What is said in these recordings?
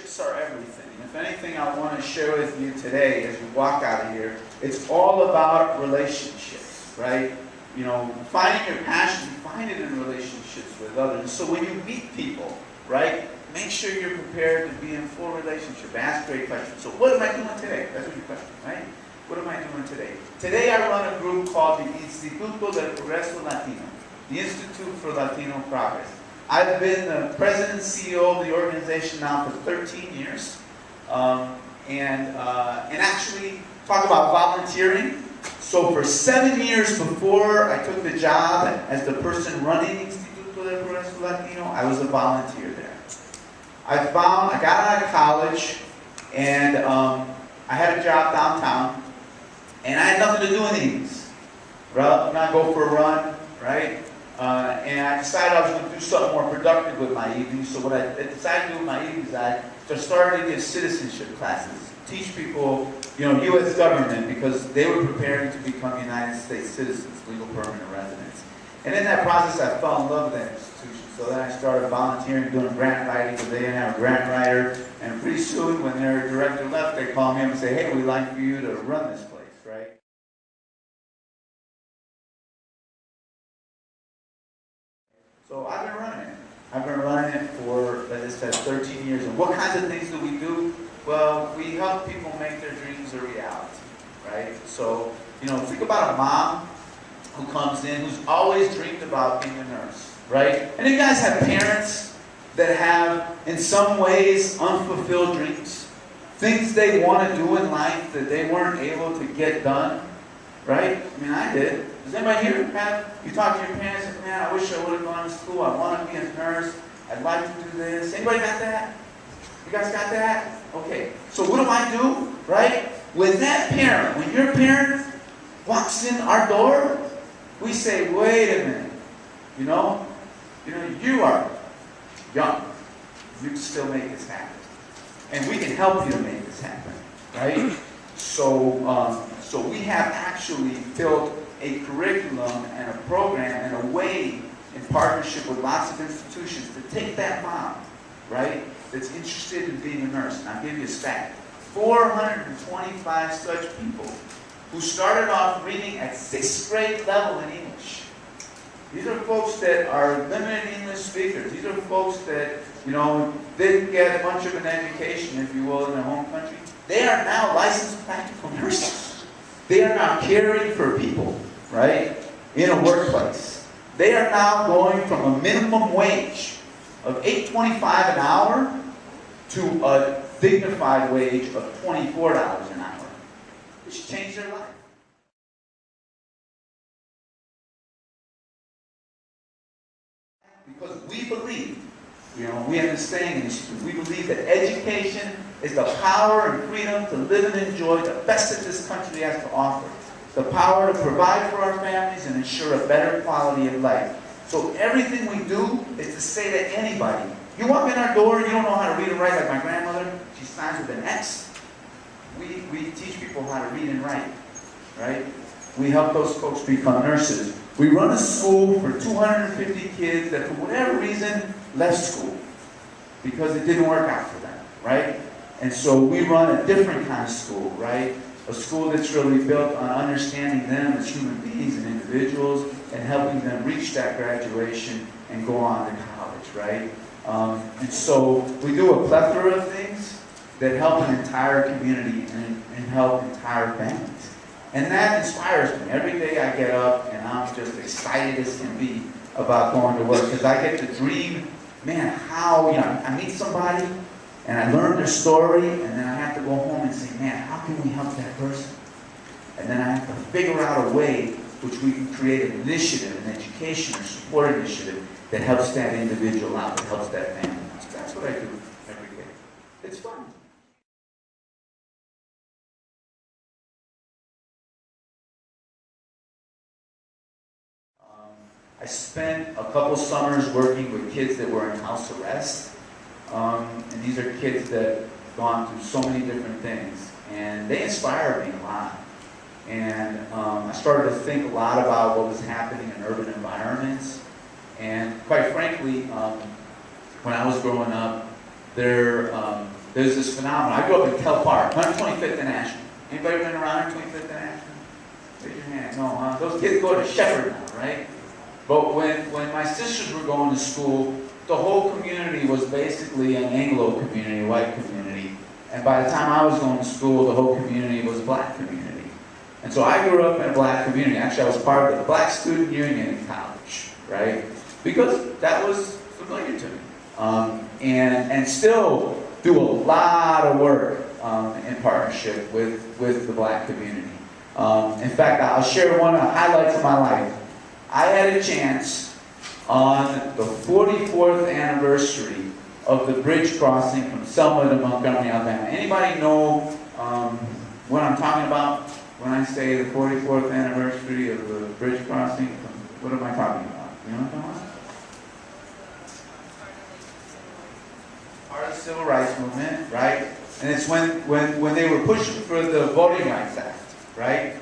relationships are everything. If anything I want to share with you today as you walk out of here, it's all about relationships, right? You know, finding your passion, find it in relationships with others. So when you meet people, right, make sure you're prepared to be in full relationship. Ask great questions. So what am I doing today? That's what your question, right? What am I doing today? Today I run a group called the Instituto Del Progreso Latino, the Institute for Latino Progress. I've been the president and CEO of the organization now for 13 years. And actually, talk about volunteering. So for 7 years before I took the job as the person running Instituto Del Progreso Latino, I was a volunteer there. I got out of college, and I had a job downtown, and I had nothing to do in the evenings. Not go for a run, right? And I decided I was going to do something more productive with my evenings. So what I decided to do with my evenings, I started to give citizenship classes, teach people, you know, U.S. government, because they were preparing to become United States citizens, legal permanent residents. And in that process, I fell in love with that institution. So then I started volunteering, doing grant writing, because they didn't have a grant writer. And pretty soon, when their director left, they called me up and said, "Hey, we'd like for you to run this place," right? So I've been running it. I've been running it for, as I said, 13 years. And what kinds of things do we do? Well, we help people make their dreams a reality, right? So, you know, think about a mom who comes in, who's always dreamed about being a nurse, right? And you guys have parents that have, in some ways, unfulfilled dreams. Things they want to do in life that they weren't able to get done, right? I mean, I did. Does anybody here have, you talk to your parents and, man, I wish I would have gone to school. I want to be a nurse. I'd like to do this. Anybody got that? You guys got that? Okay. So what do? Right? With that parent, when your parent walks in our door, we say, wait a minute. You know, you are young. You can still make this happen. And we can help you to make this happen. Right? So we have actually built a curriculum and a program and a way in partnership with lots of institutions to take that mom, right, that's interested in being a nurse. And I'll give you a stat. 425 such people who started off reading at 6th grade level in English. These are folks that are limited English speakers. These are folks that, you know, didn't get much of an education, if you will, in their home country. They are now licensed practical nurses. They are now caring for people, right, in a workplace. They are now going from a minimum wage of $8.25 an hour to a dignified wage of $24 an hour, which changed their life. Because we believe, you know, we have this saying in the Institute, we believe that education is the power and freedom to live and enjoy the best that this country has to offer. The power to provide for our families and ensure a better quality of life. So everything we do is to say to anybody, you walk in our door and you don't know how to read and write like my grandmother, she signs with an X. We teach people how to read and write, right? We help those folks become nurses. We run a school for 250 kids that for whatever reason left school because it didn't work out for them, right? And so we run a different kind of school, right? A school that's really built on understanding them as human beings and individuals and helping them reach that graduation and go on to college, right? And so we do a plethora of things that help an entire community and help entire families. And that inspires me. Every day I get up and I'm just excited as can be about going to work because I get to dream, man, how, you know, I meet somebody and I learn their story and then I have to go home and say, man, how can we help that person? And then I have to figure out a way which we can create an initiative, an education or support initiative that helps that individual out, that helps that family. So that's what I do every day. It's fun. I spent a couple summers working with kids that were in house arrest. And these are kids that have gone through so many different things. And they inspire me a lot. And I started to think a lot about what was happening in urban environments. And quite frankly, when I was growing up, there there's this phenomenon. I grew up in Kell Park, 125th and Ashland. Anybody been around 125th and Ashland? Raise your hand. No, huh? Those kids go to Shepherd now, right? But when my sisters were going to school, the whole community was basically an Anglo community, a white community. And by the time I was going to school, the whole community was a black community. And so I grew up in a black community. Actually, I was part of the Black Student Union in college, right? Because that was familiar to me. And still do a lot of work in partnership with the black community. In fact, I'll share one of the highlights of my life. I had a chance on the 44th anniversary of the bridge crossing from Selma to Montgomery, Alabama. Anybody know what I'm talking about when I say the 44th anniversary of the bridge crossing? What am I talking about? You know what I'm talking about? Part of the Civil Rights Movement, right? And it's when they were pushing for the Voting Rights Act, right?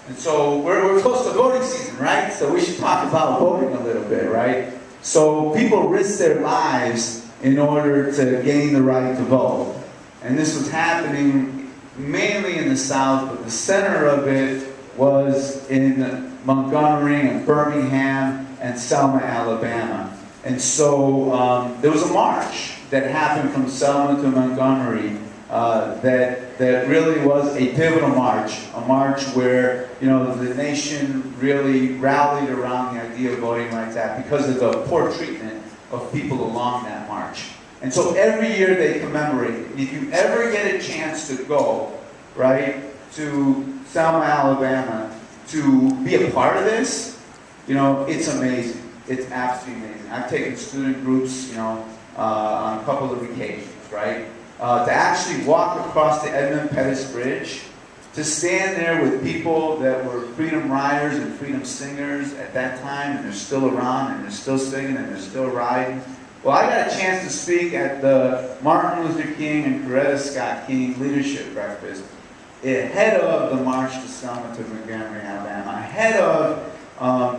And so we're close to voting season, right? So we should talk about voting a little bit, right? So people risk their lives in order to gain the right to vote. And this was happening mainly in the South, but the center of it was in Montgomery and Birmingham and Selma, Alabama. And so there was a march that happened from Selma to Montgomery that really was a pivotal march, a march where, you know, the nation really rallied around the idea of Voting Rights Act because of the poor treatment of people along that march. And so every year they commemorate it. If you ever get a chance to go, right, to Selma, Alabama, to be a part of this, you know, it's amazing. It's absolutely amazing. I've taken student groups, you know, on a couple of occasions, right? To actually walk across the Edmund Pettus Bridge, to stand there with people that were freedom riders and freedom singers at that time, and they're still around, and they're still singing, and they're still riding. Well, I got a chance to speak at the Martin Luther King and Coretta Scott King Leadership Breakfast, ahead of the March to Selma to Montgomery, Alabama, ahead of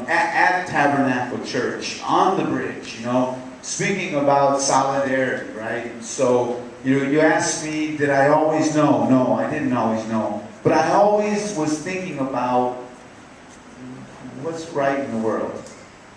at Tabernacle Church, on the bridge, you know, speaking about solidarity, right? So, you asked me, did I always know? No, I didn't always know. But I always was thinking about what's right in the world,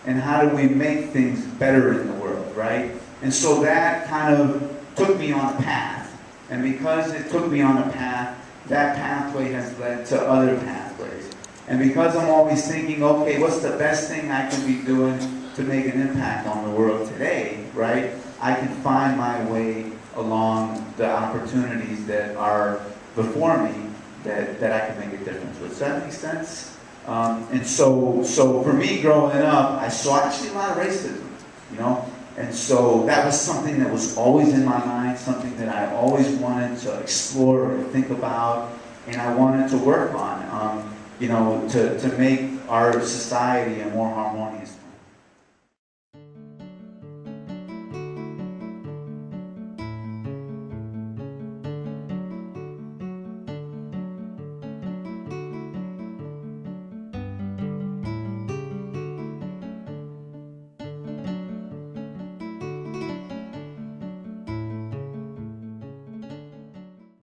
and how do we make things better in the world, right? And so that kind of took me on a path. And because it took me on a path, that pathway has led to other pathways. And because I'm always thinking, okay, what's the best thing I can be doing to make an impact on the world today, right? I can find my way along the opportunities that are before me that I can make a difference with. Does that make sense? And so for me growing up, I saw actually a lot of racism, you know? And so that was something that was always in my mind, something that I always wanted to explore and think about, and I wanted to work on, you know, to make our society a more harmonious place.